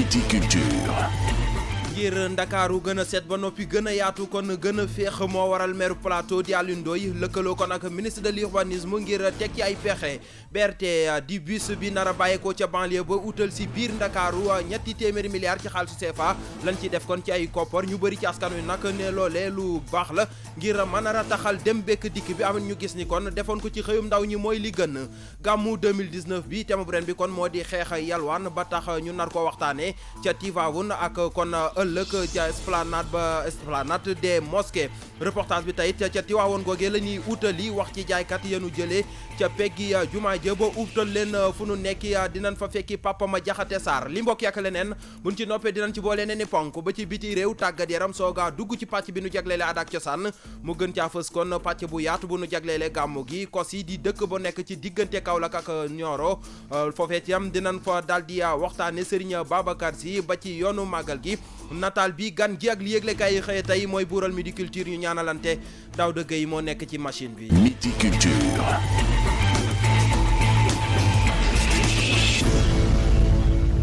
Midi Culture. ngir ndakaaru gën a set ba noppi gën a yaatu kon gën a féex moo waral maire plateau di Alioune Ndoye lëkkaloo kon ak ministre de l'urbanisme ngir tekki ay pexe BRT di bus bi nar a bàyyeekoo ca banlieue ba utal si biir ndakaaru ñetti téeméeri milliards ci xaalisu CFA lañ ci def kon ci ay koppar ñu bëri ci askan wi nag ne loolee lu baax la ngir mën a rataxal dem bekk dikk bi am ñu gis ni kon defoon ko ci xëyum ndaw ñi mooy li gën gàmmu 2019 bi thème bu ren bi kon moo di xeex yalwaan ba tax ñu nar koo waxtaanee ca Tivaouane ak kon ëllëg ca esplanade des mosquées reportage bi tey ca Tivaouane googee la ñuy utali wax ci jaaykat yenu jëlee ca peggi jumaa ja ba utal leen fu nu nekki dinañ fa fekki Papa Ma Jaxate Sarr li mbokk yak leneen buñ ci noppee dinañ ci boole ne ni ponk ba ci biti réew tàggat yaram sooga dugg ci pàcc bi nu jagleele aada ak cosaan mu gën caa fës kon pàcc bu yaatu bu nu jagleele gàmmu gi kos yi di dëkk ba nekk ci diggante Kaolack ak Nioro foofee ci am dinañ fa daal di waxtaane Serigne Babacar Sy ba ci yoonu màggal gi nataal bi gan gi ak li yëglekaay yi xëye tey mooy buural Midi Culture ñu ñaanalante Daouda Gueye moo nekk ci machine bi. Midi Culture.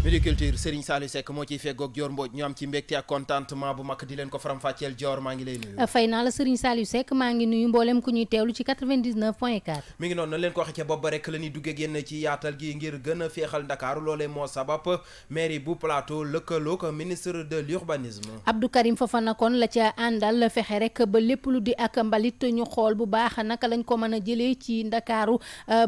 Midi Culture Serigne Saliou Seck moo ciy feggoog Dior Mbodj ñu am ci mbégte ak contentement bu mag di leen ko faram-fàcceel Dior maa ngi lay nuyu. fay naa la Serigne Saliou Seck maa ngi nuyu mboolem ku ñuy teewlu ci 99.4. mi ngi noonu na leen ko waxee ca bopp ba rek la ñuy duggee génn ci yaatal gi ngir gën a féexal Dakar loolee moo sabab mairie bu Plateau lëkkaloog ministre de l'urbanisme. Abdou Karim Fofana kon la ca àndal fexe rek ba lépp lu di ak mbalit ñu xool bu baax naka lañ ko mën a jëlee ci Ndakaaru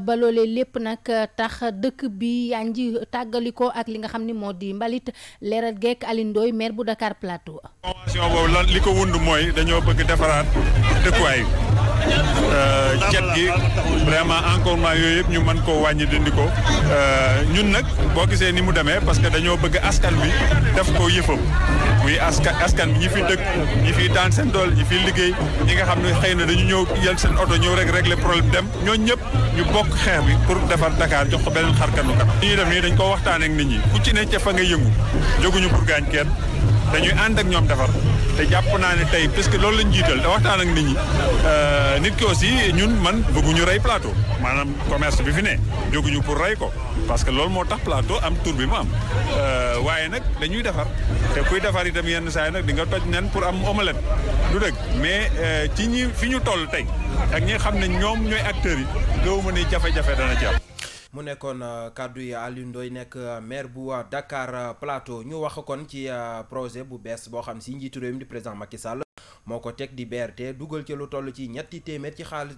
ba loolee lépp nag tax dëkk bi yaa ngi tàggalikoo ak li nga xam ni moo di mbalit leeral geek Alioune Ndoye maire bu Dakar Plateau. convention boobu lan li ko wund mooy dañoo bëgg defaraat dëkkuwaay cet gi vraiment encombrement yooyu yëpp ñu mën koo wàññi dindi ko ñun nag boo gisee ni mu demee parce que dañoo bëgg askan bi def ko yëfam muy askan bi ñi fi dëkk ñi fi daan seen doole ñi fi liggéey ñi nga xam ne xëy na dañu ñëw jël seen oto ñëw rek régler problème dem ñooñu ñëpp ñu bokk xeex bi pour defar Dakar jox ko beneen xarkanu kat li ñuy def nii dañ ko waxtaan ak nit ñi ku ci ne ca fa nga yëngu jóguñu pour gaañ kenn dañuy ànd ak ñoom defar te jàpp naa ne tey puisque loolu lañ jiital da waxtaan ak nit ñi nit ki aussi ñun man bëgguñu rey Plateau maanaam commerce bi fi ne jóguñu pour rey ko parce que loolu moo tax Plateau am tur bi mu am waaye nag dañuy defar te kuy defar itam yenn saa yi nag di nga toj nen pour am omelette du dëgg mais ci ñi fi ñu toll tey ak ñi xam ne ñoom ñooy acteurs yi gëwuma ni jafe-jafe dana ci am. mu nekkoon kàddu yi Alioune Ndoye nekk maire bu Dakar Plateau ñu wax kon ci projet bu bees boo xam si njiitu réew mi di président Macky Sall moo ko teg di BRT dugal ci lu toll ci ñetti téeméer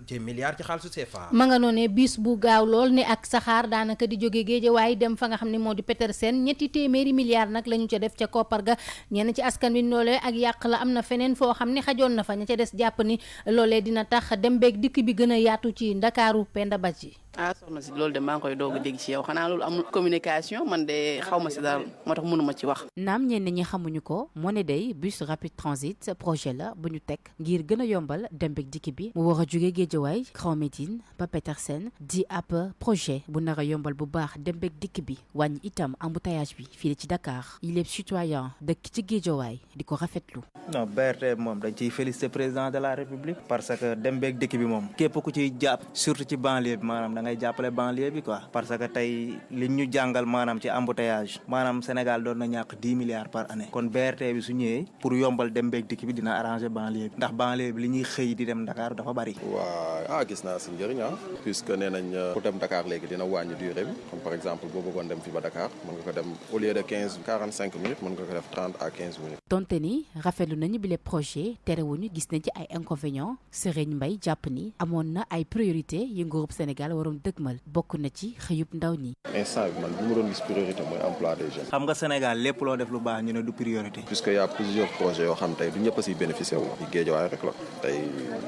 ci milliards ci xaalisu CFA. ma nga noonee bis bu gaaw lool ne ak saxaar daanaka di jóge Guédiawaye dem fa nga xam ne moo di Petersen ñetti téeméeri milliards nag la ñu ca def ca koppar ga ñenn ci askan wi loolee ak yàq la am na feneen foo xam ne xajoon na fa ña ca des jàpp ni loolee dina tax dem beeg dikk bi gën a yaatu ci Ndakaaru Penda Badji. soxna si loolu de maa ngi koy doog a dégg ci yow xanaa loolu amul communication man de xaw ma si dara moo tax mënuma ci wax. naam ñenn ñi xamuñu ko moo ne day bus rapide transit projet la bu ñu teg ngir gën a yombal dem beeg dikk bi mu war a jóge Guédiawaye Grand Médine ba Petersen di ab projet bu nar a yombal bu baax dem beeg dikk bi wàññi itam embouteillage bi fii ci Dakar il est citoyen dëkk ci Guédiawaye di ko rafetlu. non BRT moom dañ ciy féliciter président de la République parce que dem beeg dikk bi moom képp ku ciy jàpp surtout ci banlieue bi maanaam da ngay jàppale banlieue bi quoi parce que tey li ñu jàngal maanaam ci embouteillage maanaam Sénégal doon na ñàkk 10 milliards par année kon BRT bi su ñëwee pour yombal dem beeg dikk bi dina arranger banlieue bi ndax banlieue bi li ñuy xëy di dem Dakar dafa bari. waaw gis naa si njëriñ puisque nee nañ pour dem Dakar léegi dina wàññi durée bi comme par exemple boo bëggoon dem fi ba Dakar mën nga ko dem au lieu de 45 minutes mën nga ko def 30 à 15 minutes. donte ni rafetlu nañu bile projet terewuñu gis nañ ci ay inconvénients Serigne Mbaye jàpp ni amoon na ay priorité yi nguurub Sénégal waroon dëgmal bokk na ci xëyub ndaw ñi. instant bi man bu ma doon gis priorité mooy emploi des jeunes. xam nga Sénégal lépp loo def lu baax ñu ne du priorité. puisque y a plusieurs projets yoo xam tey du ñëpp a siy bénéficié wu. di Guédiawaye rek la tey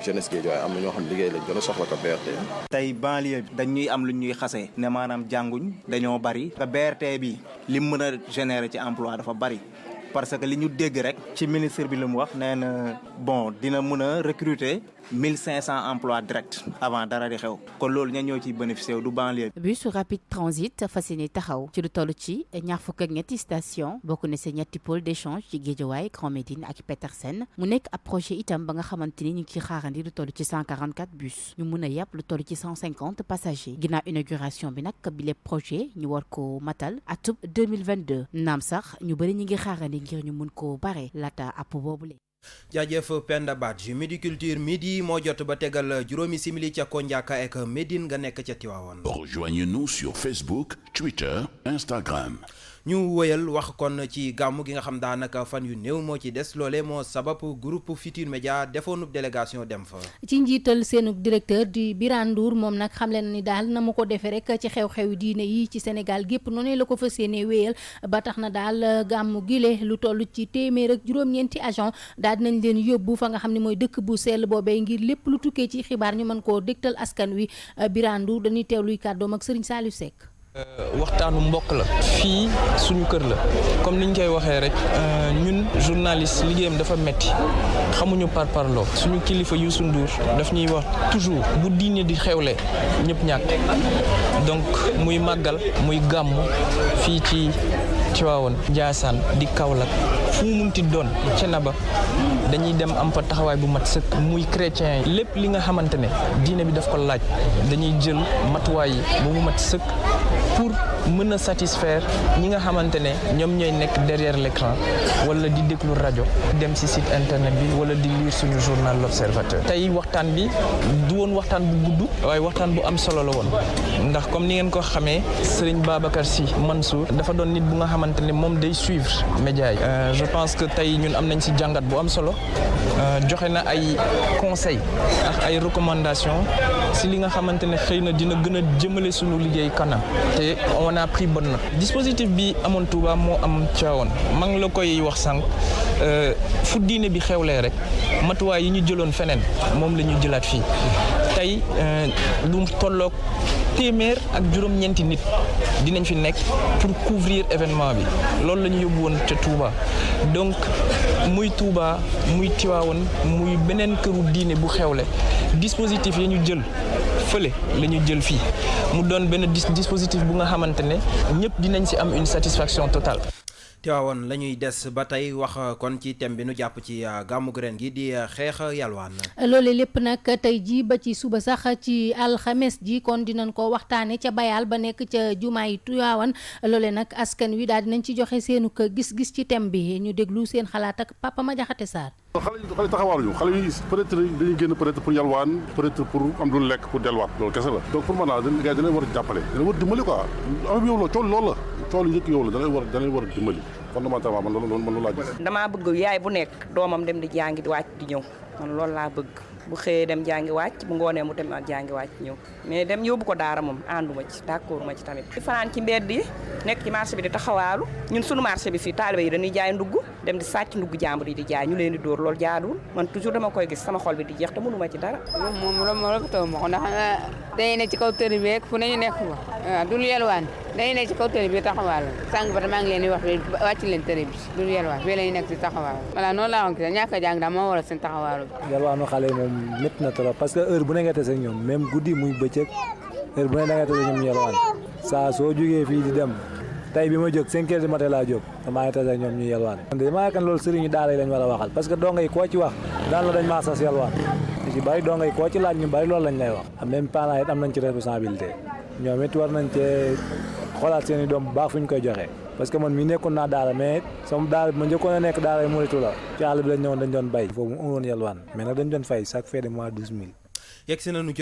jeunesse Guédiawaye am na ñoo xam liggéey lañ gën a soxla ko BRT. tey banlieue bi dañuy am lu ñuy xasee ne maanaam jànguñ dañoo bari. te BRT bi li mu mën a générer ci emploi dafa bari. parce que li ñu dégg rek ci ministre bi lu mu wax nee na bon dina mën a recruter 1500 emplois directs avant dara di xew kon loolu ña ñoo ciy bénéficié wu du banlieue. bus rapide transit fas yéene taxaw ci lu toll ci ñaar fukk ak ñetti station bokk na si ñetti pôle d'échange ci Guédiawaye Grand Médine ak Petersen mu nekk ab projet itam ba nga xamante ni ñu ngi ciy xaarandi lu toll ci 144 bus ñu mun a yàpp lu toll ci 150 passagers ginnaaw inauguration bi nag bi les projets ñu war ko matal atub 2022 naam sax ñu bëri ñu ngi xaarandi ngir ñu mun koo bare laata app boobule. jaajëf Penda Badji Midi Culture midi moo jot ba tegal juróomi simili ca Kondiaka ak Médine nga nekk ca Tivaouane. Rejoignez-nous sur Facebook, Twitter, Instagram. ñu wëyal wax kon ci gàmmu gi nga xam daanaka fan yu néew moo ci des loolee moo sabab groupe Futurs Médias defoonub délégation dem fa. ci njiital seenu directeur di Birane Ndour moom nag xam leen ni daal na mu ko defee rek ci xew-xew diine yi ci Sénégal gépp noonu la ko fas yéenee wéyal ba tax na daal gàmmu gile lu toll ci téeméer ak juróom-ñeenti agent daal dinañ leen yóbbu fa nga xam ne mooy dëkk bu sell boobee ngir lépp lu tukkee ci xibaar ñu mën koo dégtal askan wi Birane Ndour dañuy teewluy kàddoom ak Serigne Saliou Seck. waxtaanu mbokk la fii suñu kër la comme niñ koy waxee rek ñun journaliste liggéeyam dafa metti xamuñu parparloo suñu kilifa Youssou Ndour daf ñuy wax toujours bu diine di xewle ñëpp ñàkk donc muy màggal muy gàmmu fii ci Tivaouane Ndiassane di Kaolack fu mu munti doon Thiénaba dañuy dem am fa taxawaay bu mat sëkk muy chrétien yi lépp li nga xamante ne diine bi daf ko laaj dañuy jël matuwaay yi ba mu mat sëkk pour mën a satisfaire ñi nga xamante ne ñoom ñooy nekk derrière l'écran wala di déglu rajo dem ci site internet bi wala di lire suñu journal L'Observateur. Tey waxtaan bi du woon waxtaan bu gudd waaye waxtaan bu am solo la woon ndax comme ni ngeen ko xamee Serigne Babacar Sy Mansour dafa doon nit bu nga xamante ne moom day suivre média yi. Je pense que tey ñun am nañ ci jàngat bu am solo joxe na ay conseils ak ay recommandations ci li nga xamante ne xëy na dina gën a jëmale suñu liggéey kanam te on a pris bonne note. Dispositif bi amoon Touba moo am Tivaouane maa ngi la koy wax sànq fu diine bi xewlee rek matuwaay yi ñu jëloon feneen moom la ñu jëlaat fii tey lu tolloog téeméer ak juróom-ñeenti nit dinañ fi nekk pour couvrir événement bi loolu la ñu yóbbu woon ca Touba donc muy Touba muy Tivaouane muy beneen këru diine bu xewle dispositif yi ñu jël fële la ñu jël fii mu doon benn dispositif bu nga xamante ne ñëpp dinañ ci am une satisfaction totale. Tivaouane la ñuy des ba tey wax kon ci thème bi nu jàpp ci gàmmu ren gi di xeex yalwaan. loole lépp nag tey jii ba ci suba sax ci alxames ji kon dinañ ko waxtaane ca bayal ba nekk ca jumaa yi Tivaouane loole nag askan wi daal dinañ ci joxe seenu ko gis-gis ci thème bi ñu déglu seen xalaat ak Papa Madiakhate Sarr. xale taxawaaluñu xale yi peut-être dañuy génn peut-être pour yalwaan peut-être pour am lu lekk pour delluwaat loolu kese la donc pour man daal gars yi dañ leen war a jàppale dañ war a dimbali quoi am yow la cool loolu la cool yi njëkk yow la da leen war a dimbali fondamentalement man loolu laa gis. damaa bëgg yaay bu nekk doomam dem di jàngi di wàcc di ñëw man loolu laa bëgg bu xëyee dem jàngi wàcc bu ngoonee mu dem jàngi wàcc ñëw mais dem yóbbu ko daara moom ànduma ci d'accord ma ci tamit. di fanaan ci mbedd yi nekk ci marché bi di taxawaalu ñun sunu marché bi fii taalibe yi dañuy jaay ndugg dem di sàcc ndugg jàmbur yi di jaay ñu leen di dóor loolu jaaduwul man toujours dama koy gis sama xol bi di jeex te mënuma ci dara. moom la ko taw ma ko ndax dañuy ne ci kaw tëri bi rek fu nañu nekk fa waaw duñu yelwaan dañuy ne ci kaw tëri bi taxawaalu sànq ba maa ngi leen di wax wàcc leen tëri bi duñu yelwaan fii lañu nekk ci taxawaalu voilà noonu laa ko ñàkk a jàng daal moo waral seen taxawaalu bi. yelwaanu xale yi moom métti na trop parce que heure bu ne nga tase ak ñoom même guddi muy bëccëg heure bu ne da nga tase ñoom yelwaan saa soo jógee fii di dem tey bi ma jóg 5 heures du matin laa jóg damaa ngi tase ak ñoom ñu yelwaan damaa yaakaar loolu sëriñu daara yi lañ war a waxal parce que donga yi koo ci wax daan la dañ maa sas yelwaan ci bari donga yi koo ci laaj ñu bari loolu lañ lay wax même parents yi am nañ ci responsabilité ñoom it war nañ cee xoolaat seen i doom bu baax fu ñu koy joxee parce que man mi nekkoon naa daara mais sama daara bi ma njëkkoon a nekk daara yi muritu la ci àll bi lañ ñëwoon dañ doon bay foofu mu amoon yelwaan mais nag dañ doon fay chaque fin de mois 12 000. yegg si nañu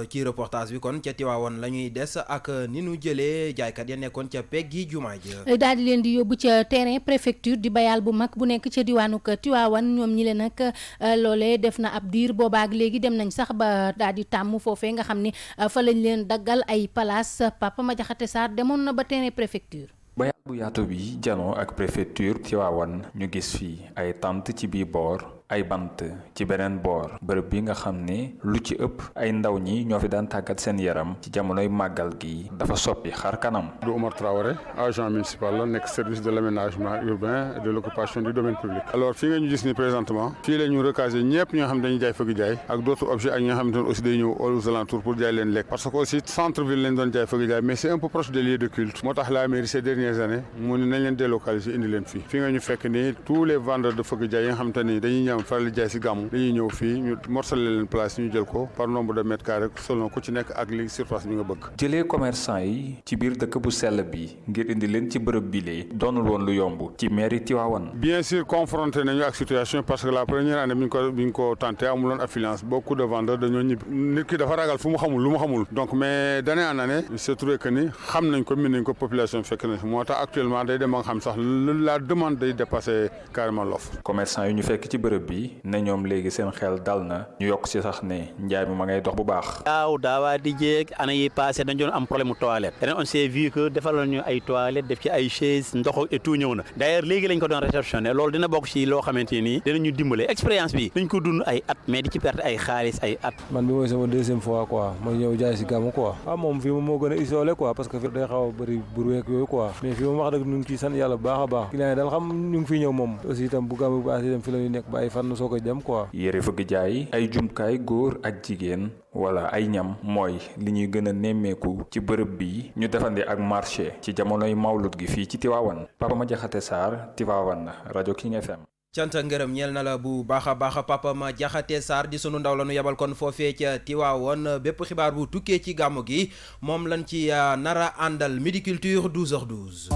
ci reportage bi kon ca Tivaouane la ñuy des ak ni nu jëlee jaaykat ya nekkoon ca peggi jumaa ji daal di leen di yóbbu ca terrain préfecture di bayal bu mag bu nekk ca diwaanu Tivaouane ñoom ñi leen nag loolee def na ab diir boobaak léegi dem nañ sax ba daal di tàmm foofee nga xam ni fa lañ leen daggal ay place Papa Madiakhate Sarr demoon na ba terrain préfecture. bayal bu yaatu bi janoo ak préfecture Tivaouane ñu gis fii ay tente ci biir boor ay bant ci beneen boor bërëb bi nga xam ne lu ci ëpp ay ndaw ñi ñoo fi daan tàggat seen yaram ci jamonoy màggal gi dafa soppi xar kanam. du Omar Traoré agent municipal la nekk service de l'aménagement urbain et de l'occupation du domaine public. alors fii nga ñu gis ni présentement fii la ñu recaser ñëpp ñi nga xam dañuy jaay fëgg jaay ak d'autres objets ak ñi nga xamante ne aussi day ñëw aux alentours pour jaay leen lekk parce que aussi centre ville lañ doon jaay fëgg jaay mais c'est un peu proche des lieux de culte moo tax la mairie ces dernières années mu ne nañ leen délocaliser indi leen fii nga ñu fekk ni tous les vendeurs de fëgg jaay yi nga xamante ni dañuy ñëw faral di jaay si gàmmu dañuy ñëw fii ñu morcelé leen place ñu jël ko par nombre de mètres carrés selon ku ci nekk ak li surface bi nga bëgg. jëlee commerçant yi ci biir dëkk bu sell bi ngir indi leen ci bërëb bi lee doonul woon lu yomb ci mairie Tivaouane. bien sûr confronté nañu ak situation parce que la première année bi ñu ko tenté amuloon affluence beaucoup de vendeurs dañoo ñibbi nit ki dafa ragal fu mu xamul lu mu xamul donc mais d'année en année il se trouve que ni xam nañ ko min nañ ko population fekk na moo tax actuellement day dem ba nga xam sax la demande day dépasser carrément l'offre. commerçant yi ñu fekk ci bërëb bi ne ñoom léegi seen xel dal na ñu yokk ci sax ne njaay mi ma ngay dox bu baax. daawaa di jéeg année yi passé dañ doon am problème mu toilette ren on s'est vu que defaloon ñu ay toilettes def ci ay chaises ndox et tout ñëw na d'ailleurs léegi lañ ko doon réceptionné loolu dina bokk ci loo xamante ni dinañu dimbale expérience bi dañ ko dund ay at mais di ci perte ay xaalis ay at. man bi mooy sama deuxième fois quoi ma ñëw jaay si gàmmu quoi. moom fii moom moo gën a isolé quoi parce que fii day xaw a bëri bruit yooyu quoi mais fii moom wax dëgg ñu ngi ciy sant yàlla bu baax a baax client yi daal xam ñu ngi fi ñëw moom aussi itam bu gàmmu baax itam fi la ñuy nekk ba ay fan soo ko dem quoi. yére fëgg jaay ay jumtukaay góor ak jigéen wala ay ñam mooy li ñuy gën a nemmeeku ci bërëb bi ñu defandi ak marché ci jamonoy mawlud gi fii ci Tivaouane Papa Madiakhate Sarr Tivaouane rajo King FM. cant ak ngërëm ñeel na la bu baax a baax Papa Madiakhate Sarr di sunu ndaw la nu yebal kon foofee ca Tivaouane bépp xibaar bu tukkee ci gàmmu gi moom lañ ci nara àndal Midi Culture 12h12.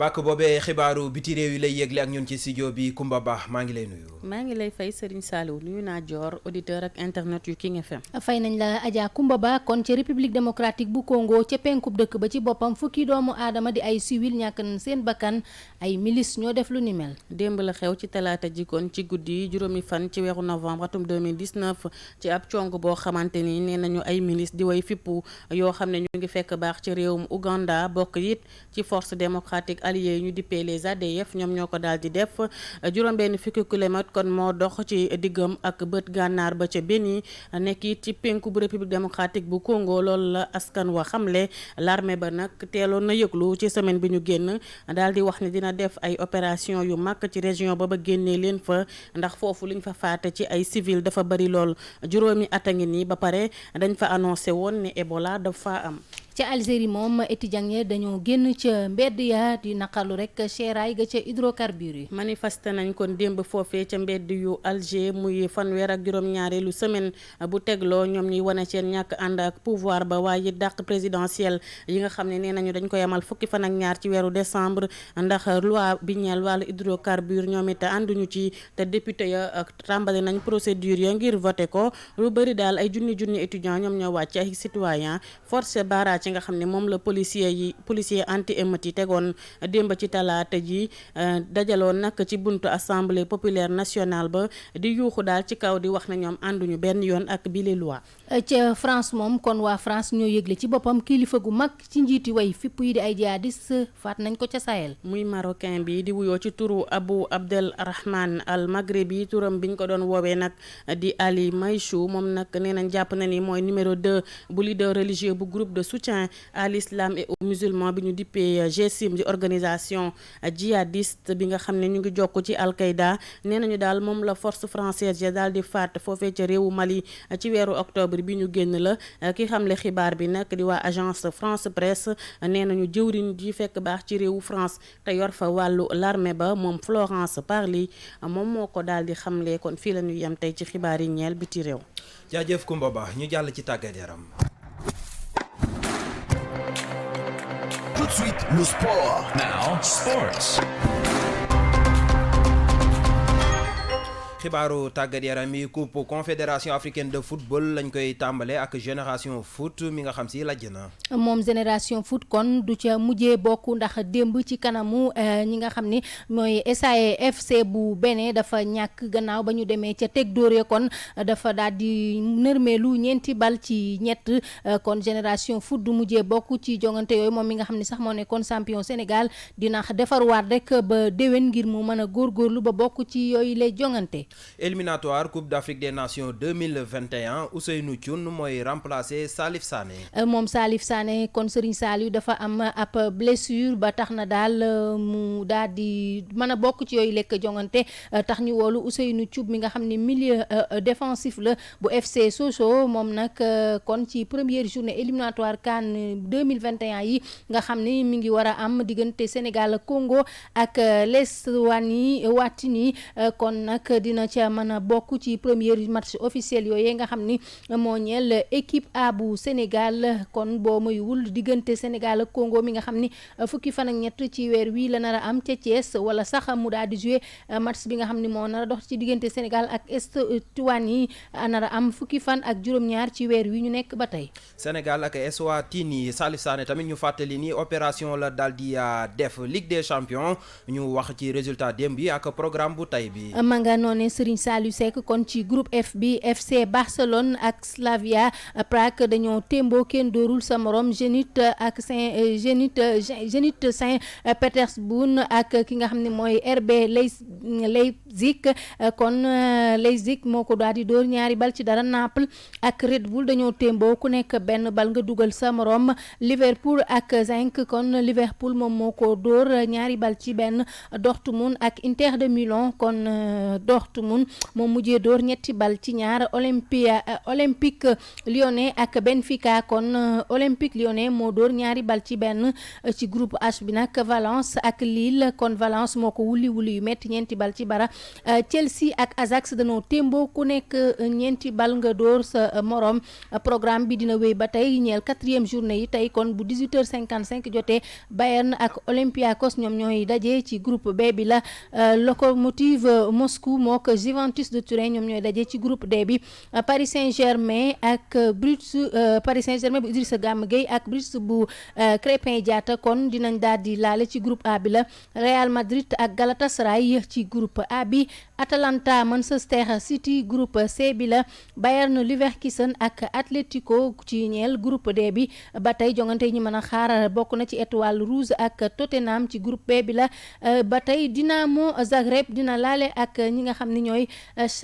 bàkk boobee xibaaru biti réew yi lay yëgle ak ñun ci studio bi Kumba Ba maa ngi lay nuyu. maa ngi lay fay Serigne Saliou nuyu naa Dior auditeur ak internet yu King FM. fay nañ la Adja Kumba Ba kon ca république démocratique bu Congo ca penkub dëkk ba ci boppam fukki doomu aadama di ay civil ñàkk nañ seen bakkan ay milice ñoo def lu ni mel. démb la xew ci talaata ji kon ci guddi juróomi fan ci weeru novembre atum 2019 ci ab cong boo xamante ni nee nañu ay milice di way fippu yoo xam ne ñu ngi fekk baax ci réewum Uganda bokk it ci force démocratique alliés ñu dippee les ADF ñoom ñoo ko daal di def juróom-benn fukki kilomètre kon moo dox ci diggam ak bët gànnaar ba ca Beni nekk it ci penku bu république démocratique bu Congo loolu la askan wa xamle l'armée ba nag teeloon na yëglu ci semaine bi ñu génn daal di wax ne dina def ay opération yu mag ci région ba génnee leen fa ndax foofu liñ fa faate ci ay civil dafa bari lool juróomi at a ngi nii ba pare dañ fa annoncé woon ne Ebola dafa am. ca Algérie moom étudiants yi dañoo génn ca mbedd ya di naqarlu rek seeraay ga ca hydrocarbures yi. manifesté nañ kon démb foofee ca mbedd yu Alger muy fanweer ak juróom-ñaareelu semaine bu tegloo ñoom ñuy wane seen ñàkk ànd ak pouvoir ba waaye dàq présidentielle yi nga xam ne nee nañu dañ ko yamal fukki fan ak ñaar ci weeru décembre ndax loi bi ñeel wàllu hydrocarbures ñoom it ànduñu ci te député ya tàmbali nañ procédure ya ngir voté ko lu bëri daal ay junni étudiants ñoom ñoo wàcc ay citoyens forcé barrage ci nga xam ne moom la policier anti émeute yi tegoon démb ci talaata ji dajaloon nag ci buntu assemblée populaire nationale ba di yuuxu daal ci kaw di wax na ñoom ànduñu benn yoon ak bile loi. ca France moom kon waa France ñoo yëgle ci boppam kilifa gu mag ci njiiti way fipp yi di ay jihadiste faat nañ ko ca Sahel. muy marocain bi di wuyoo ci turu Abou Abdel Rahman al Maghrebi turam biñ ko doon woowee nag di Ali Maychou moom nag nee nañ jàpp na ni mooy numéro 2 bu leader religieux bu groupe de soutien à l'islam et aux musulmans bi ñu dippee GSIM di organisation djihadiste bi nga xam ne ñu ngi jokk ci Al-Qaïda nee nañu daal moom la force française ya daal di faat foofee ca réewu Mali ci weeru octobre bi ñu génn la ki xamle xibaar bi nag di waa agence France Presse nee nañu jëwriñ ji fekk baax ci réewu France te yor fa wàllu l'armée ba moom Florence Parly moom moo ko daal di xamle kon fii la ñu yem tey ci xibaar yi ñeel biti réew. jaajëf Kumba Ba ñu jàll ci tàggat yaram. Tout de suite, le sport. Now, sports. xibaaru tàggat yaram yi coupe confédération africaine de football lañ koy tàmbale ak génération foot mi nga xam si lajj na. moom génération foot kon du ca mujjee bokk ndax démb ci kanamu ñi nga xam ni mooy SAE FC bu Bénin dafa ñàkk gannaaw ba ñu demee ca teg dóore kon dafa daal di nërmeelu ñeenti bal ci ñett kon génération foot du mujjee bokk ci jongante yooyu moom mi nga xam ni sax moo nekkoon champion Sénégal dina defarwaat rek ba déwén ngir mu mën a góorgóorlu ba bokk ci yooyu lay jongante. éliminatoire Coupe d'Afrique des Nations 2021 Ousseynou Thioune mooy remplacer Salif Sané. moom Salif Sané kon Serigne Saliou dafa am ab blessure ba tax na daal mu daal di mën a bokk ci yooyu lekk jongante tax ñu woolu Ousseynou Thioune mi nga xam ne milieu défensif la bu FC Sochaux moom nag kon ci première journée éliminatoire CAN 2021 yi nga xam ni mi ngi war a am diggante Sénégal Congo ak Eswatini kon nag dina ca mën a bokk ci premier match officiel yooyu nga xam ni moo ñeel équipe A bu Sénégal kon boo moywul diggante Sénégal ak Congo mi nga xam ni fukki fan ak ñett ci weer wi la nar a am ca Thiès wala sax mu daal di jouer match bi nga xam ni moo nar a dox ci diggante Sénégal ak Eswatini nar a am fukki fan ak juróom-ñaar ci weer wi ñu nekk ba tey. Sénégal ak Eswatini Salif Sané tamit ñu fàttali ni opération la daal di def Ligue des champions ñu wax ci résultat démb bi ak programme bu tay bi. manga noone Serigne Saliou Seck kon ci groupe F bi FC Barcelone ak Slavia Prague dañoo témboo kenn doorul sa morom Zenit Saint-Pétersbourg ak ki nga xam ne mooy RB Leipzig kon Leipzig moo ko daal di dóor ñaari bal ci dara. Naples ak Red Bull dañoo témboo ku nekk benn bal nga dugal sa morom Liverpool ak Genk kon Liverpool moom moo ko dóor ñaari bal ci benn. Dortmund ak Inter de Milan kon Dortmund moom mujjee dóor ñetti bal ci ñaar Olympique Lyonnais ak Benfica kon Olympique Lyonnais moo dóor ñaari bal ci benn ci groupe H bi nag Valence ak Lille kon Valence moo ko wuli yu metti ñeenti bal ci bara Chelsea ak Ajax dañoo témboo ku nekk ñeenti bal nga dóor sa morom programme bi dina wéy ba tey ñeel 4e journée yi tey kon bu 18h55 jotee Bayern ak Olympiakos ñoom ñooy daje ci groupe B bi la Lokomotiv Moscou mook Juventus de Turin ñoom ñooy daje ci groupe D bi Paris Saint-Germain bu Idrissa Gana Gueye ak Bruges bu Crépin Diatta kon dinañ daal di laale ci groupe A bi la Real Madrid ak Galatasaray ci groupe A bi Atalanta Manchester City groupe C bi la Bayern Leverkusen ak Atlético ci ñeel groupe D bi ba tey jongante ñi mën a xaar bokk na ci Étoile Rouge ak Tottenham ci groupe B bi la ba tey Dinamo Zagreb dina laale ak ñi nga xam ne ñooy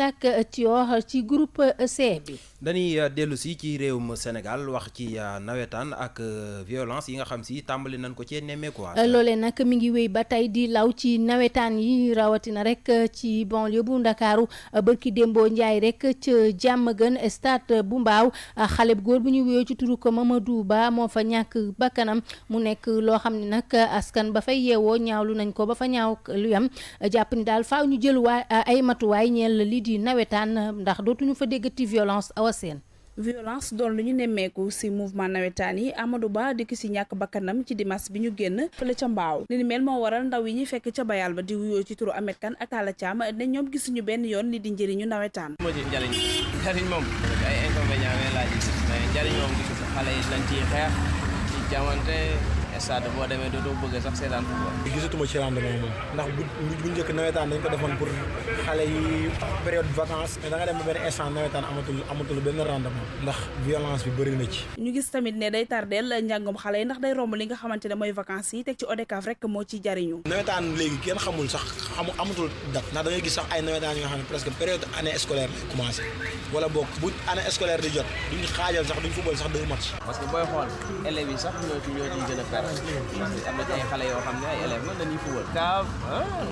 Shakhtar ci groupe C bi. dañuy dellu si ci réewum Sénégal wax ci nawetaan ak violence yi nga xam si tàmbali nañ ko ci nemmeeku. loolee nag mi ngi wéy ba tey di law ci nawetaan yi rawatina rek ci banlieue bu Ndakaaru bërki démboo Njaay rek ca Diamaguène stade bu Mbaaw xale bu góor bu ñu wéyoo ci turu ko Mamadou Ba moo fa ñàkk bakkanam mu nekk loo xam ne nag askan ba fay yeewoo ñaawlu nañ ko ba fa ñaaw lu yam jàpp ni daal faaw ñu jël ay matuwaay ñeel lii di nawetaan ndax dootuñu fa déggati violence awaseen violence doon lu ñu nemmeeku ci mouvement nawetaan yi Amadou Ba dikk ci ñàkk bakkanam ci dimanche bi ñu génn fële ca Mbaaw li ni mel moo waral ndaw yi ñuy fekk ca bayal ba di wuyoo ci turu Ahmed Kane ak Talla Thiam ne ñoom gisuñu benn yoon li di njëriñu nawetaan. moo ci njëriñ moom ay inconvénients ngay laaj mais njëriñ moom gisu ko xale yi dañ ciy xeex ci jamante stade boo demee dootoo bëgg sax seetaan football. gisatuma ci rendement moom ndax bu njëkk nawetaan dañ ko defoon pour xale yi période vacances mais da nga dem ba benn instant nawetaan amatul benn rendement ndax violence bi bëri na ci. ñu gis tamit ne day tardeel njàngum xale yi ndax day romb li nga xamante ne mooy vacances yi teg ci ODCAV rek moo ci jariñu. nawetaan léegi kenn xamul sax amatul date ndax da ngay gis sax ay nawetaan yi nga xam ne presque période année scolaire lay commencé wala boog bu année scolaire di jot duñ xaajal sax duñ football sax 2 matchs. parce que booy xool élèves yi sax ñoo ci gën a perte. parce que am na ci ay xale yoo xam ne ay élèves la dañuy fubal kaaf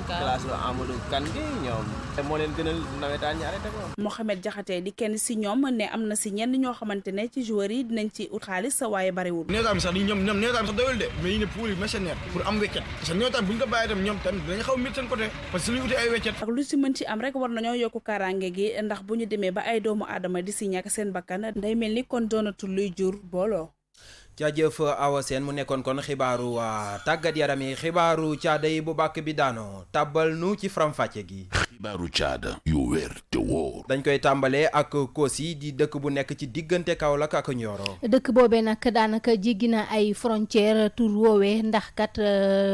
classe la Amadou Kane gi ñoom moo leen gënal nawetaan ñaare te ko Mohamed Diakhaté di kenn si ñoom ne am na si ñenn ñoo xamante ne ci joueurs yi dinañ ci ut xaalis waaye bariwul nawetaan bi sax ñoom nawetaan bi sax doyul de mais ñu ne pour yi mercenaire pour am weccet parce que nawetaan bu ñu ko bàyyi tam ñoom tamit dinañ xaw a métti seen côté parce que suñuy uti ay weccet ak lu si mën ci am rek war nañoo yokku kaaraange gi ndax bu ñu demee ba ay doomu aadama di si ñàkk seen bakkan day mel ni kon doonatul luy jur booloo jaajëf Awa Sène mu nekkoon kon xibaaru tàggat yaram yi xibaaru caada yi bu bàkk bi daanoo tàbbal nu ci faram-fàcce gi. xibaaru caada yu wér te wóor. dañ koy tàmbalee ak Kossy di dëkk bu nekk ci diggante Kaolack ak Nioro. dëkk boobee nag daanaka jéggi na ay frontière tur woowee ndax kat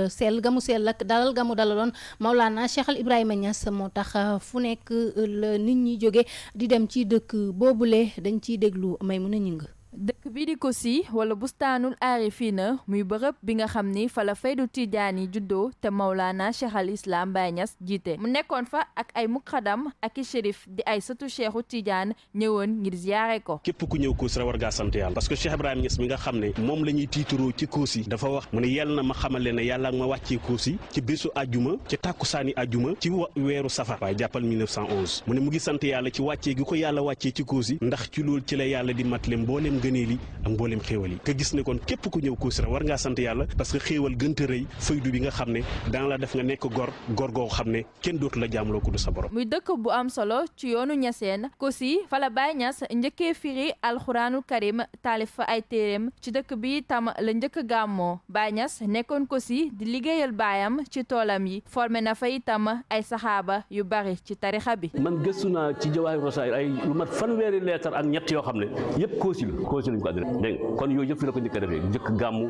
sell ga mu sell ak dalal ga mu dalaloon Maulana Cheikh Al Ibrahima Niass moo tax fu nekk la nit ñi jóge di dem ci dëkk boobule dañ ciy déglu Maymuna Ñing. dëkk bii di Kossy wala bustaanul aarifina muy bërëb bi nga xam ni fa la faydu tijaan yi juddoo te Maulana Cheikh Al Islam Baye Niass jiite mu nekkoon fa ak ay muqadam ak i shérif di ay sëtu Cheikhu Tijaan ñëwoon ngir ziyaare ko. képp ku ñëw Kossy rek war ngaa sant yàlla parce que Cheikh Ibrahima Niass mi nga xam ne moom la ñuy tiituroo ci Kossy dafa wax mu ne yàlla na ma xamal leen ne yàlla ak ma wàccee Kossy ci bésu àjjuma ci tàkkusaani àjjuma ci weeru safar waaye jàppal 1911 mu ne mu ngi sant yàlla ci wàccee gi ko yàlla wàccee ci Kossy ndax ci loolu ci la yàlla di matale mbooleem gëneel yi ak mboolem xéewal yi nga gis ne kon képp ku ñëw Kossy rek war ngaa sant yàlla parce que xéewal gënta rëy faydu bi nga xam ne daan la def nga nekk gor goo xam ne kenn dootu la jaamloo ko du sa borom. muy dëkk bu am solo ci yoonu Ñaseen Kossy fa la Baye Niass njëkkee firi alxuraanul karim taalif fa ay téeréem ci dëkk bi tam la njëkk gàmmoo Baye Niass nekkoon Kossy di liggéeyal baayam ci toolam yi formé na fa itam ay saxaaba yu bari ci tarixa bi. man gëstu naa ci Jawaahir Rasaa'il ay lu mat fanweeri leetar ak ñett yoo xam ne yëpp Kossy lañ ko adressé dégg nga kon yooyu yëpp fi la ko njëkk a defee njëkk gàmmu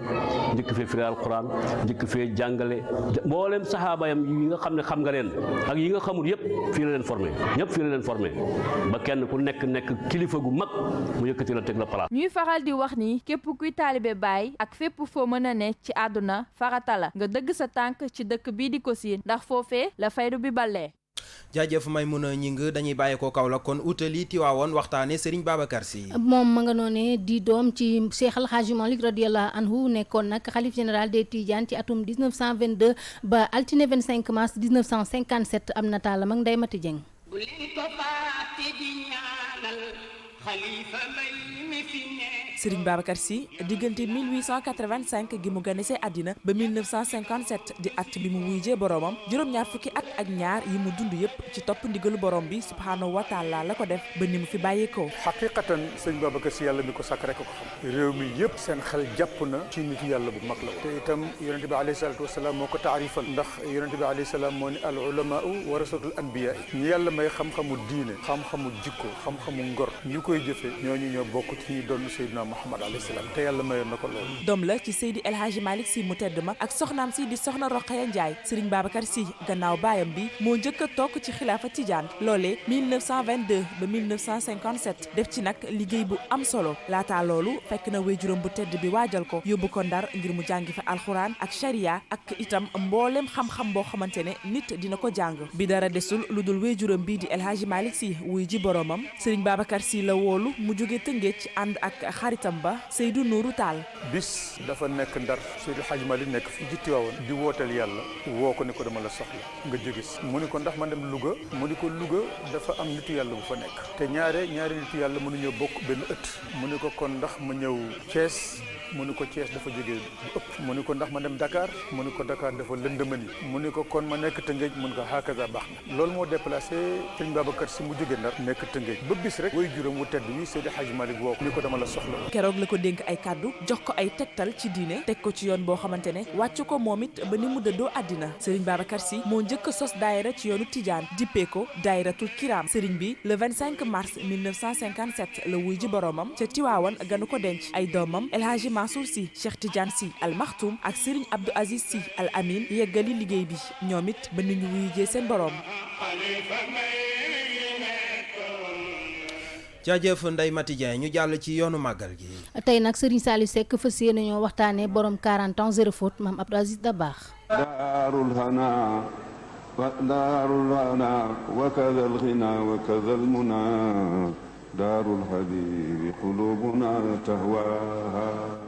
njëkk fee firi alquran njëkk fee jàngale mboolem saxaabayam yi nga xam ne xam nga leen ak yi nga xamul yëpp fii la leen formé ñëpp fii la leen formé ba kenn ku nekk kilifa gu mag mu yëkkati la teg la place. ñuy faral di wax ni képp kuy taalibe Baay ak fépp foo mën a ne ci àdduna farata la nga dëgg sa tànk ci dëkk bii di Kossy ndax foofee la faydu bi balee. jaajëf Maymuna Ñing dañuy bàyyi ko Kaolack kon utali Tiwaawoon waxtaane Serigne Babacar Sy. moom ma nga noonee di doom ci Cheikh El Hadji Malick radiyallahu anhu nekkoon nag xalif général des Tidianes ci atum 1922 ba altine 25 mars 1957 am na taalam ak Ndeye Mati Dieng. Serigne Babacar Sy diggante 1885 gi mu gane see àddina ba 1957 di at bi mu wuyjee boromam juróom-ñaar fukki at ak ñaar yi mu dund yëpp ci topp ndigalu borom bi subhaanahu wa taala la ko def ba ni mu fi bàyyeekoo. xaqiqatan sëñ Babacar Sy yàlla mi ko sàkk rek ko xam réew mi yëpp seen xel jàpp na ci nit yàlla bu mag la te itam yonente bi alayhi salaatu wasalaam moo ko taarifal ndax yonente bi alayhi salaam moo ne al ulamaau warasatul anbiyaa ñi yàlla may xam-xamu diine xam-xamu jikko xam-xamu ngor ñu koy jëfe ñooñu ñoo bokk ci ñi doon Seydina Muhammad alayhi salaam te yàlla mayoon na ko loolu. doom la ci Seydi El Hadji Malick Sy mu tedd ma ak soxnaam si di soxna Rokhaya Ndiaye Serigne Babacar Sy gannaaw baayam bi moo njëkk a toog ci xilaafa Tidiane loolee 1922 ba 1957 def ci nag liggéey bu am solo laataa loolu fekk na wéjuram bu tedd bi waajal ko yóbbu ko Ndar ngir mu jàngi fa alxuraan ak sharia ak itam mboolem xam-xam boo xamante ne nit dina ko jàng bi dara desul lu dul wéjuram bii di El Hadji Malick Sy wuy ji boromam Serigne Babacar Sy la woolu mu jóge Tëngéej ànd ak xaritam ba Seydou Nourou Tall. bis dafa nekk Ndar Seydou Hadji Malick nekk fii ci Tiwaawan di wooteel yàlla woo ko ne ko dama la soxla nga jóge si mu ni ko ndax man dem Louga mu ni ko Louga dafa am nitu yàlla bu fa nekk te ñaari nitu yàlla mënuñoo bokk benn ëtt mu ni ko kon ndax ma ñëw Thiès mu ni ko Thiès dafa jóge bu ëpp mu ni ko ndax ma dem Dakar mu ni ko Dakar dafa lëndëmani mu ni ko kon ma nekk Tëngéej mun ko hakaza baax na loolu moo déplacé Serigne Babacar Sy mu jóge Ndar nekk Tëngéej ba bis rek way juróom wu tedd wi Seydou Hadji Malick woo ko ni ko dama la soxla. keroog la ko dénk ay kàddu jox ko ay tegtal ci diine teg ko ci yoon boo xamante ne wàcc ko moom it ba ni mu dëddoo àddina Serigne Babacar Sy moo njëkk a sos daayira ci yoonu Tidiane dippee ko daayiratul Kiram Serigne bi le 25 mars 1957 la wuy ji boromam ca Tiwaawan ganu ko denc ay doomam El Hadji Mansour Sy Cheikh Tidiane Sy Al Maktoum ak Serigne Abdou Aziz Sy Al Amin yeggali liggéey bi ñoom it ba ni ñu wuy jee seen borom. jaajëf Ndeye Mati Dieng ñu jàll ci yoonu màggal gi. tey nag Serigne Saliou Seck fas yéene ñoo waxtaanee borom 40 ans zéro faute maam Abdou Aziz Dabakh. daarul hana wa kadal ghina wa kadal muna daarul habibi qulubuna tahwaha.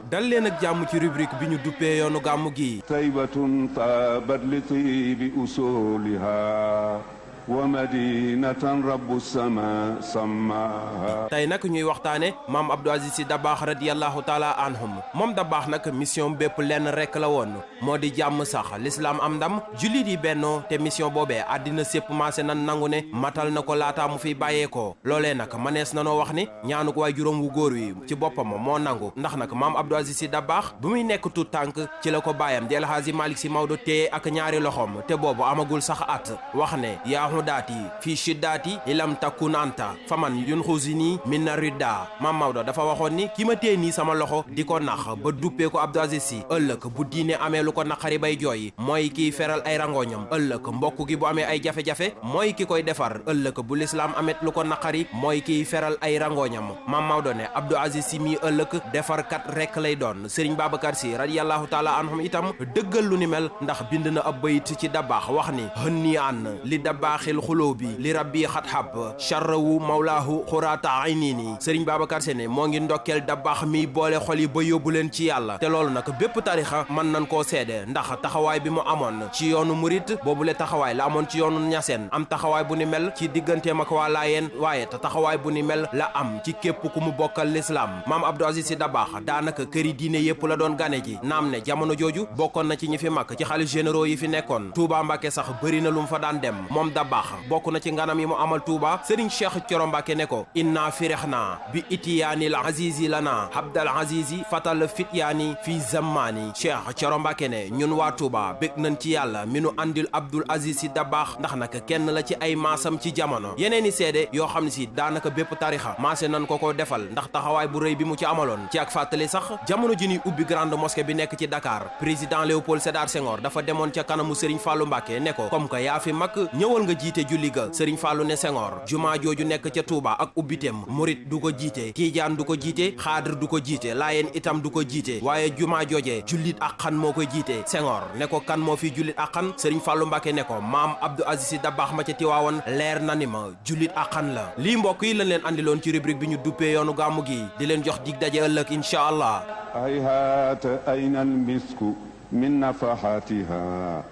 dal leen ak jàmm ci rubrique bi ñu duppee yoonu gàmmu gi. taybatun taabat li tibi usuliha ومدينة رب السماء سماها. tey nag ñuy waxtaane maam Abdou Aziz Sy Dabakh radiyallahu taala anhum moom Dabakh nag mission bépp lenn rek la woon moo di jàmm sax l'islam am ndam jullit yi bennoo te mission boobee àddina sépp maase nan nangu ne matal na ko laataa mu fiy bàyyeekoo loolee nag manees na noo wax ni ñaanuk waay juróom wu góor wi ci boppam moo nangu ndax nag maam Abdou Aziz Sy Dabakh bu muy nekk tout tànk ci la ko baayam di El Hadji Malick Sy Maodo téye ak ñaari loxoom te boobu amagul sax at wax ne yaa hudaati fii shiddaati ilam takun anta faman yunxusini min ridda maam Maodo dafa waxoon ni ki ma téye nii sama loxo di ko nax ba duppee ko Abdou Aziz Sy ëllëg bu diine amee lu ko naqari bay jooy mooy kiy feral ay rangooñam ëllëg mbokk gi bu amee ay jafe-jafe mooy ki koy defar ëllëg bu lislaam amet lu ko naqari mooy kiy feral ay rangooñam maam Maodo ne Abdou Aziz Sy mi ëllëg defarkat rek lay doon Serigne Babacar Sy radiyallahu taala anhum itam dëggal lu ni mel ndax bind na ab bayit ci Dabakh wax ni hënni an li Dabakhil xulóobi li rabbi xat-xab charrawu mawlaahu xuraata aynini Serigne Babacar Sy ne moo ngi ndokkeel Dabakh mi boole xol yi ba yóbbu leen ci yàlla te loolu nag bépp tarixa mën nañ koo seede ndax taxawaay bi mu amoon ci yoonu murit boobule taxawaay la amoon ci yoonu ñaseen am taxawaay bu ni mel ci digganteem ak waa laayeen waaye te taxawaay bu ni mel la am ci képp ku mu bokkal lislaam maam Abdou Aziz Sy Dabakh daanaka këri diine yépp la doon gane ji naam ne jamono jooju bokkoon na ci ñi fi mag ci xalif généraux yi fi nekkoon Touba Mbacké sax bëri na lu mu fa daan dem moom Dabakh bokk na ci nganam yi mu amal Touba Serigne Cheikh Thioro Mbacké ne ko inna firexna bi itiyaanil azizi lana habdal azizi fatal fityaani fi zammaani Cheikh Thioro Mbacké ne ñun waa Touba bég nañ ci yàlla mi nu andil Abdou Aziz Sy Dabakh ndax nag kenn la ci ay maasam ci jamono yeneen i seede yoo xam ne si daanaka bépp tarixa maase nañ ko defal ndax taxawaay bu rëy bi mu ci amaloon ci ak fàttali sax jamono ji ñuy ubbi grande mosquée bi nekk ci Dakar président Léopold Sédar Senghor dafa demoon ca kanamu Serigne Fallou Mbacké ne ko comme que yaa fi mag ñëwal nga jiite julli ga Serigne Fallou ne Senghor jumaa jooju nekk ca Touba ak ubbiteem murit du ko jiite tiijaan du ko jiite xaadir du ko jiite laayeen itam du ko jiite waaye jumaa joojee jullit ak xan moo koy jiite Senghor ne ko kan moo fi jullit ak xan Serigne Fallou Mbacké ne ko maam Abdou Aziz Sy Dabakh ma ca Tiwaawoon leer na ni ma jullit ak xan la lii mbokk yi lañ leen andiloon ci rubrique bi ñu duppee yoonu gàmmu gi di leen jox dig daje ëllëg incha allah. hayhaat ayna almisku min nafaxatiha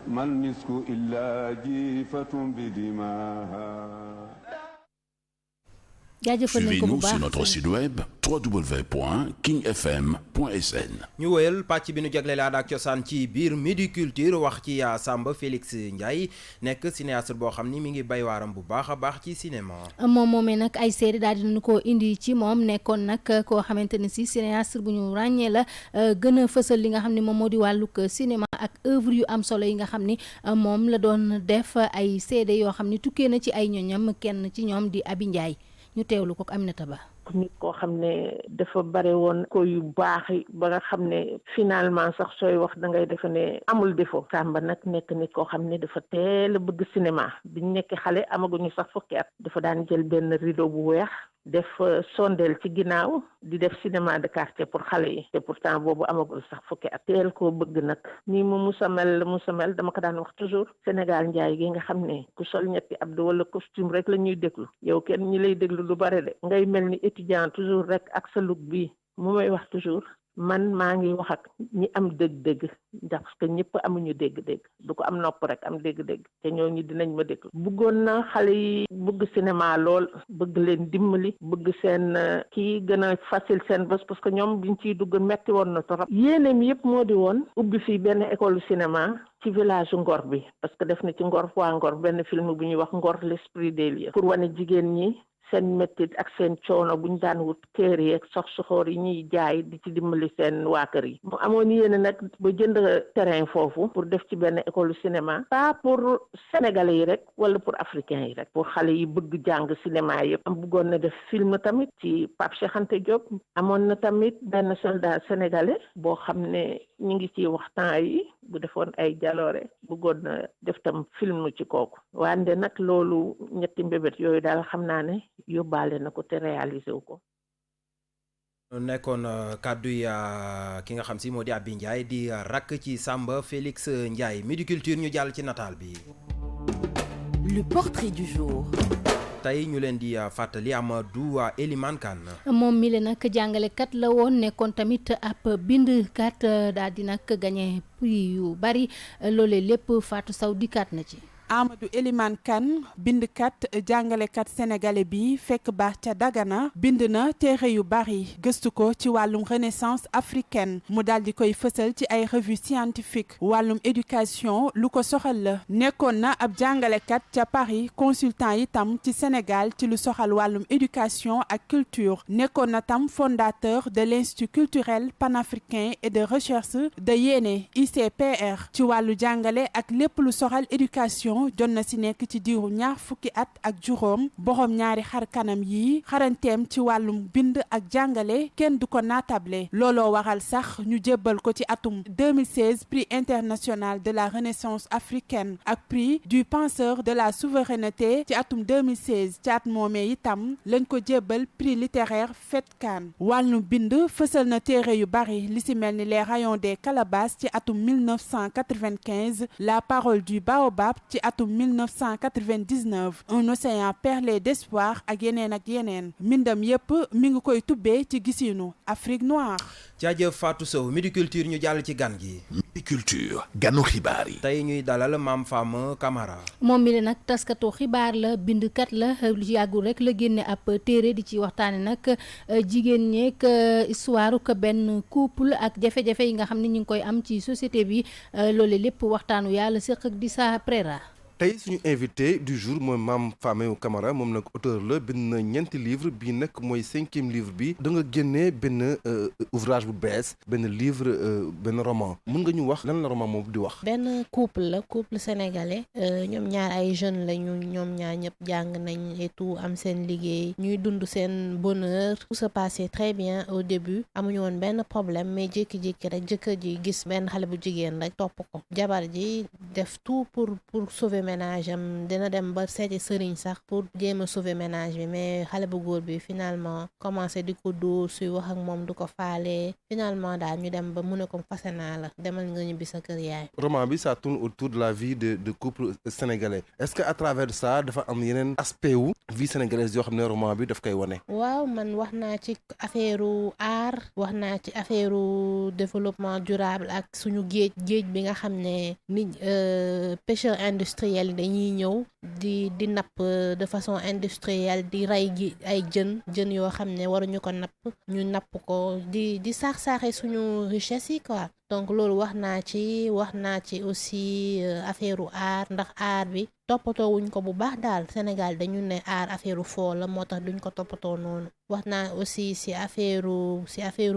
mal misku illa jifatun bidimaha. jaajëfal nañ ko bu Suivez-nous baax sur notre site web www.kingfm.sn. ñu wëyal pàcc bi nu jagleel aada ak cosaan ci biir Midi Culture wax ci Samba Félix Ndiaye nekk cinéaste boo xam ni mi ngi bay waaram bu baax a baax ci cinéma. moom moomee nag ay série daal dinañu ko indi ci moom nekkoon nag koo xamante ne si cinéaste bu ñu ràññee la gën a fësal li nga xam ne moom moo di wàllug cinéma ak œuvre yu am solo yi nga xam ni moom la doon def ay série yoo xam ni tukkee na ci ay ñoñam kenn ci ñoom di Abi Ndiaye ñu teewlu ko ak Aminata Ba. nit koo xam ne dafa bare woon ko yu baax yi ba nga xam ne finalement sax sooy wax da ngay defe ne amul défaut. Samba nag nekk nit koo xam ne dafa teel a bëgg cinéma biñ nekk xale amaguñu sax fukki at dafa daan jël benn rideau bu weex def sondeel ci ginnaaw di def cinéma de quartier pour xale yi te pourtant boobu amagul sax fukki at teel koo bëgg nag nii mu musa mel dama ko daan wax toujours Sénégal njaay gi nga xam ne ku sol ñetti abdu wala costume rek la ñuy déglu yow kenn ñi lay déglu lu bare de ngay mel ni étudiant toujours rek ak sa look bi mu may wax toujours man maa ngi wax ak ñi am dégg-dégg ndax parce que ñëpp amuñu dégg-dégg du ko am nopp rek am dégg-dégg te ñooñu dinañ ma déglu bëggoon na xale yi bëgg cinéma lool bëgg leen dimbali bëgg seen kii gën a facile seen bés parce que ñoom biñ ciy dugg metti woon na torop yéeneem yëpp moo di woon ubbi fii benn école cinéma ci village Ngor bi parce que def na ci Ngor waa Ngor benn film bu ñuy wax Ngor l'esprit des lieux pour wane jigéen ñi seen méttit ak seen coono buñ daan wut kër yi ak soxor yi ñuy jaay di ci dimbali seen waa kër yi mu amoon yéene nag ba jënd terrain foofu pour def ci benn école cinéma pas pour sénégalais yi rek wala pour africains yi rek pour xale yi bëgg jàng cinéma yëpp am bëggoon na def film tamit ci Pape Cheikh Anta Diop amoon na tamit benn soldat sénégalais boo xam ne ñu ngi ci waxtaan yi bu defoon ay jaloore bëggoon na def tam film ci kooku wante nag loolu ñetti mbébét yooyu daal xam naa ne yóbbaale na ko te réalisé wu ko. nekkoon kàddu yi ki nga xam si moo di Abi Ndiaye di rakk ci Samba Félix Ndiaye Midi Culture ñu jàll ci nataal bi. Le portrait du jour. tey ñu leen di fàttali Amadou Elimane Kane. moom mi la nag jàngalekat la woon nekkoon tamit ab bindkat daal di nag gagné prix yu bari loolee lépp Fatou Sow dikkaat na ci. Amadou Elimane Kane bindkat jàngalekat sénégalais bi fekk baax ca Dagana bind na téere yu bari gëstu ko ci wàllum renaissance africaine mu daal di koy fësal ci ay revue scientifique wàllum éducation lu ko soxal la nekkoon na ab jàngalekat ca Paris consultant itam ci Sénégal ci lu soxal wàllum éducation ak culture nekkoon na tam fondateur de l'Institut culturel panafricain et de recherche de Yéné ICPR ci wàllu jàngale ak lépp lu soxal éducation jot na si nekk ci diiru ñaar fukki at ak juróom borom ñaari xar kanam yi xaranteem ci wàllum bind ak jàngale kenn du ko naatable looloo waral sax ñu jébbal ko ci atum 2016 prix international de la renaissance africaine ak prix du penseur de la souveraineté ci atum 2016 ci at moomee itam lañ ko jébbal prix littéraire Fetkan wàllu bind fësal na téere yu bari li si mel ni les rayons des calebasses ci atum 1995 la parole du baobab ci atum 1999 un océan perlé d'espoir ak yeneen mbindam yépp mi ngi koy tubbee ci gisinu Afrique noire. jaajëf Fatou Sow Midi Culture ñu jàll ci gan gi. Midi Culture ganu xibaar yi. tey ñuy dalal Mame Fama Camara. moom mi ne nag taskatu xibaar la bindkat la yàggul rek la génne ab téere di ci waxtaane nag jigéen ñeek histoire que benn couple ak jafe-jafe yi nga xam ne ñu ngi koy am ci société bi loolu lépp waxtaanu yàlla séq ak Dissa Prera. tey suñu invité du jour mooy Mame Fama Camara moom nag auteur la bind na ñeenti livre bii nag mooy 5e livre bi da nga génnee benn ouvrage bu bees benn livre benn roman mun nga ñu wax lan la roman moom di wax. benn couple sénégalais ñoom ñaar ay jeunes lañu ñoom ñaar ñëpp jàng nañ et tout am seen liggéey ñuy dund seen bonheur tout se passait très bien au début amuñu woon benn problème mais jékki-jékki rek jëkkër ji gis benn xale bu jigéen rek topp ko jabar ji def tout pour sauver ménage am dina dem ba seeti sëriñ sax pour jéem a sauver ménage bi mais xale bu góor bi finalement commencé di ko dóor suy wax ak moom du ko faale finalement daal ñu dem ba mu ne ko fase naa la demal nga ñibbi sa kër yaay. roman bi ça tourne autour de la vie de couple sénégalais est-ce que à travers ça dafa am yeneen aspect wu vie sénégalaise yoo xam ne roman bi daf koy wane. waaw man wax naa ci affaire art wax naa ci affaire développement durable ak suñu géej bi nga xam ne nit pêcheur industriel dañuy ñëw di napp de façon industrielle di rey ji ay jën yoo xam ne waruñu ko napp ñu napp ko di saax-saaxe suñu richesse yi quoi donc loolu wax naa ci aussi affaire art ndax art bi toppatoo wuñ ko bu baax daal Sénégal dañu ne art affaire foo la moo tax duñ ko toppatoo noonu wax naa aussi si affaire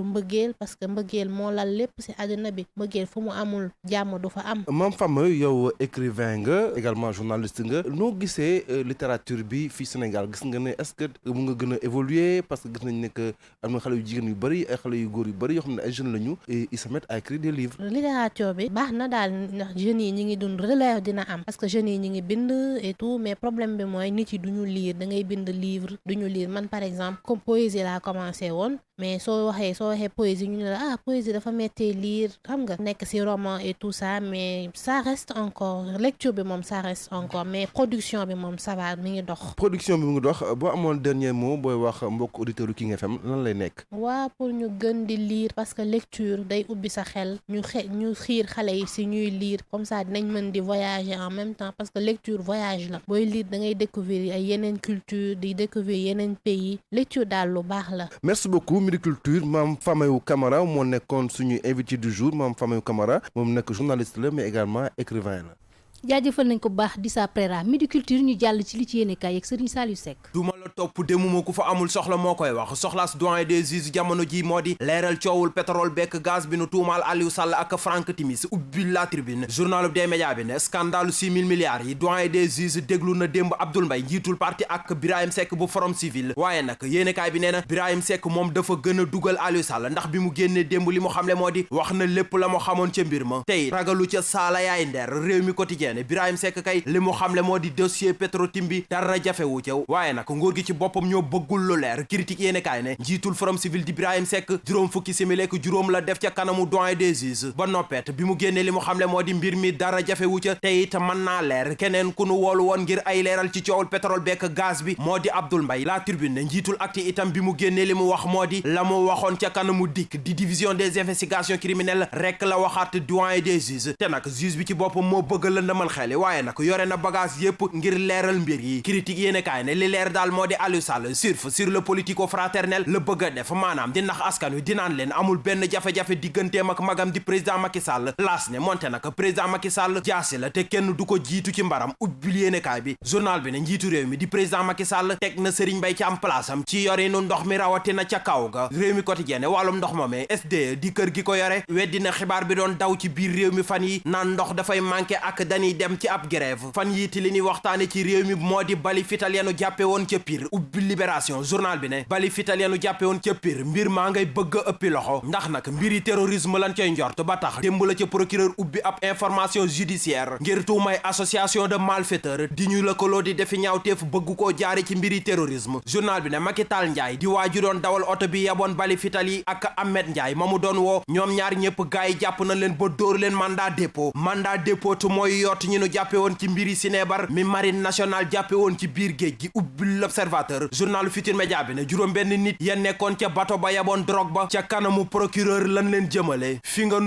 mbëggeel parce que mbëggeel moo lal lépp si àdduna bi mbëggeel fu mu amul jàmm du fa am. Mame Fama yow écrivain nga également journaliste nga noo gisee littérature bi fii Sénégal gis nga ne est-ce que mu nga gën a évoluer parce que gis nañ ne que am na xale yu jigéen yu bëri ay xale yu góor yu bëri yoo xam ne ay jeunes lañu et ils se mettent à écrire des livres. littérature bi baax na daal ndax jeunes yi ñi ngi dund relève dina am parce que jeunes yi ñi ngi bind et tout mais problème bi mooy nit yi duñu lire da ngay bind livre duñu lire man par exemple comme poésie laa commencé woon mais soo waxee poésie ñu ne la poésie dafa méttee lire xam nga nekk ci roman et tout ça mais ça reste encore lecture bi moom ça reste encore mais production bi moom ça va mi ngi dox. production bi mu ngi dox boo amoon dernier mot booy wax mbokk auditeurs yu King FM lan lay nekk. waaw pour ñu gën di lire parce que lecture day ubbi sa xel ñu xiir xale yi ci ñuy lire comme ça dinañ mën di voyager en même temps parce que lecture voyage la booy lire da ngay découvrir ay yeneen culture di découvrir yeneen pays lecture daal lu baax la. merci beaucoup Midi Culture Mame Fama Camara moo nekkoon suñu invité du jour Mame Fama Camara moom nekk journaliste la mais également écrivain la. jaajëfal nañ ko bu baax Dissa Prera Midi Culture ñu jàll ci li ci yéene kaay ak Serigne Saliou Seck. duma la topp demuma ku fa amul soxla moo koy wax soxlaas doyen des juges jamono ji moo di leeral coowul pétrole bekk gaz bi nu tuumaal Aliou Sall ak Franck Timis ubbi la tribune journal des médias bi ne scandale 6 000 milliards yi doyen des juges déglu na démb Abdoul Mbaye njiitul parti ak Birahim Seck bu Forum Civil waaye nag yéene kaay bi nee na Birahim Seck moom dafa gën a dugal Aliou Sall ndax bi mu génnee démb li mu xamle moo di wax na lépp la mu xamoon ca mbir ma tey ragalu ca saala yaay ndeer réew mi quotidien Birahim Seck kay li mu xamle moo di dossier Petro-Tim bi dara jafewu ca waaye nag nguur nguur gi ci boppam ñoo bëggul lu leer critique yéene kaay ne njiitul Forum Civil di Ibrahim Seck juróom fukki simili ak juróom la def ca kanamu doyen des juges ba noppeet bi mu génnee li mu xamle moo di mbir mi dara jafewu ca te it mën naa leer keneen ku nu woolu woon ngir ay leeral ci coowul pétrole bekk gaz bi moo di Abdoul Mbaye la Tribune ne njiitul acte itam bi mu génnee li mu wax moo di la mu waxoon ca kanamu dikk di division des investigations criminelles rek la waxaat doyen des juges te nag juge bi ci boppam moo bëgg lëndëmal xeli waaye nag yore na bagage yépp ngir leeral mbir yi critique yéene kaay ne li leer daal moo di Aliou Sall surf sur le politico fraternel la bëgg a def maanaam di nax askan wi dinaan leen amul benn jafe-jafe digganteem ak magam di président Macky Sall laas ne monte nag président Macky Sall jaasi la te kenn du ko jiitu ci mbaram ubbil yéenekaay bi journal bi ne njiitu réew mi di président Macky Sall teg na Serigne Mbaye Thiam place am ci yorinu ndox mi rawatina ca kaw ga réew mi quotidien wàllum ndox moomee SDE di kër gi ko yore weddi na xibaar bi doon daw ci biir réew mi fan yi naan ndox dafay manqué ak dañuy dem ci ab grève fan yi ti li ñuy waxtaane ci réew mi moo di bali fital yanu jàppe woon ca Pire ubbil libération journal bi ne bali fital yanu jàppe woon ca Pire mbir maa ngay bëgg a ëppi loxo ndax nag mbiri terrorisme lan cay njort ba tax démb la ca procureur ubbi ab information judiciaire ngir tuumay association de malfaiteurs di ñu lëkkaloo di defi ñaawteef bëgg koo jaare ci mbiri terrorisme journal bi ne Macky Tall Ndiaye di waaju doon dawal oto bi yaboon bali fital yi ak Ahmed Ndiaye ma mu doon woo ñoom ñaar ñëpp gaay yi jàpp nañ leen ba dóor leen mandat dépôt tu mooy yoot ñi nu jàppe woon ci mbiri Sinébar mi marine nationale jàppe woon ci biir géej gi ubbil l'Observateur journal Futurs Médias bi ne juróom benn nit ya nekkoon ca bato ba yaboon drogue ba ca kanamu procureur lan leen jëmale fi nga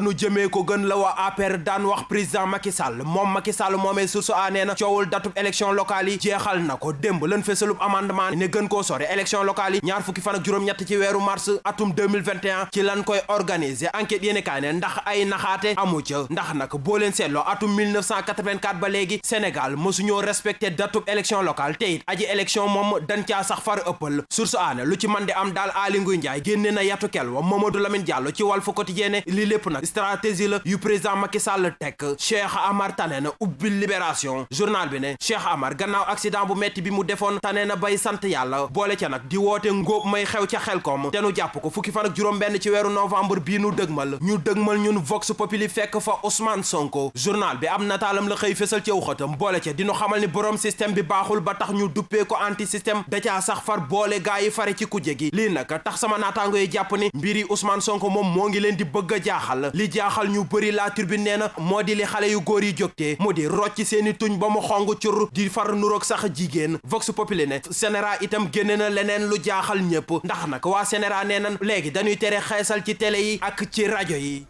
nu jëmee ko gën la waa APR daan wax président Macky Sall moom Macky Sall moomee source a nee na coowul datub élection locale yi jeexal na ko démb lan fesalub amendement ne gën koo sore élection locale yi ñaar fukki fan ak juróom-ñett ci weeru mars atum 2021 ci lan koy organiser enquête yéene kaay ne ndax ay naxaate amu ca ndax nag boo leen seetloo atum 1984 ba léegi Sénégal mosuñoo respecté datub élection locale te it aji élection moom dañ caa sax far ëppal source a ne lu ci man di am daal Aly Ngouille Ndiaye génne na yatu kel wa Mamadou Lamine Diallo ci Walf Quotidien li lépp nag stratégie la yu président Macky Sall teg Cheikh Amar tane na ubbil libération journal bi ne Cheikh Amar gannaaw accident bu metti bi mu defoon tane na bay sant yàlla boole ca nag di woote ngóob may xew ca Xelkom te nu jàpp ko fukki fan ak juróom benn ci weeru novembre bii nu dëgmal ñun Vox Populi fekk fa Ousmane Sonko journal bi am nataalam la xëy fesal ci xëtam boole ca dinu xamal ni borom système bi baaxul ba tax ñu duppee ko anti système da caa sax far boole gaa yi fare ci kujje gi lii nag tax sama naataango yi jàpp ni mbiri Ousmane Sonko moom moo ngi leen di bëgg a jaaxal li jaaxal ñu bëri la Tribune nee na moo di li xale yu góor yi jógtee mu di rocc seeni tuñ ba mu xong cur di far nuroog sax jigéen Vox Populi ne Sénéra itam génne na leneen lu jaaxal ñëpp ndax nag waa Sénéra nee na léegi dañuy tere xeesal ci télé yi ak ci rajo yi.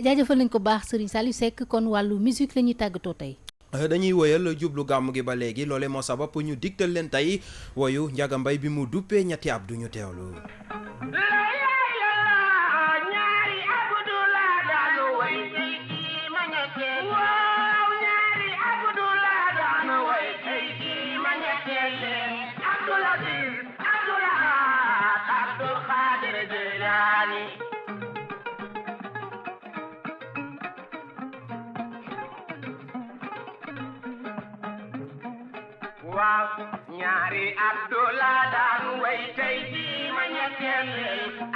jaajëfal nañ ko baax Serigne Saliou Seck kon wàllu musique la ñuy tàggatoo tey. dañuy woyal jublu gàmm gi ba léegi loole moo sabab ñu digtal leen tey woyu Njaga Mbay bi mu duppee ñetti ab duñu teewlu. waaw ñaari Abdullah daan way tey jii ma ñetteel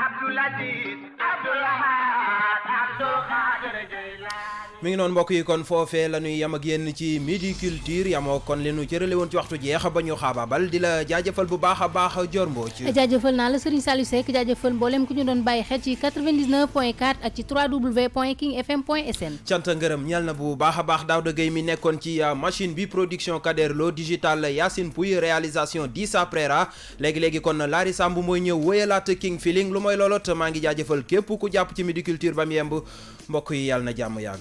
Abdul Aziz Abdul Ahad Abdul Qadir Jeylaani mi ngi noonu mbokk yi kon foofee la ñuy yam ak yéen ci Midi Culture yamoo kon li ñu cërale woon ci waxtu jeex ba ñu xaabaabal di la jaajëfal bu baax a baax Dior Mbodj. jaajëfal naa la Serigne Saliou Seck jaajëfal mboolem ku ñu doon bàyyi xel ci 99.4 ak ci www.kingfm.sn. cant ngërëm ñeel na bu baax a baax Daouda Gueye mi nekkoon ci machine bi production Kader Lo digital Yacine Pouy réalisation Dissa Prera léegi kon Lari Samb mooy ñëw wéyalaat King Feeling lu mooy loolot maa ngi jaajëfal képp ku jàpp ci Midi Culture ba mu yemb mbokk yi yàlla na jàmm yàgg.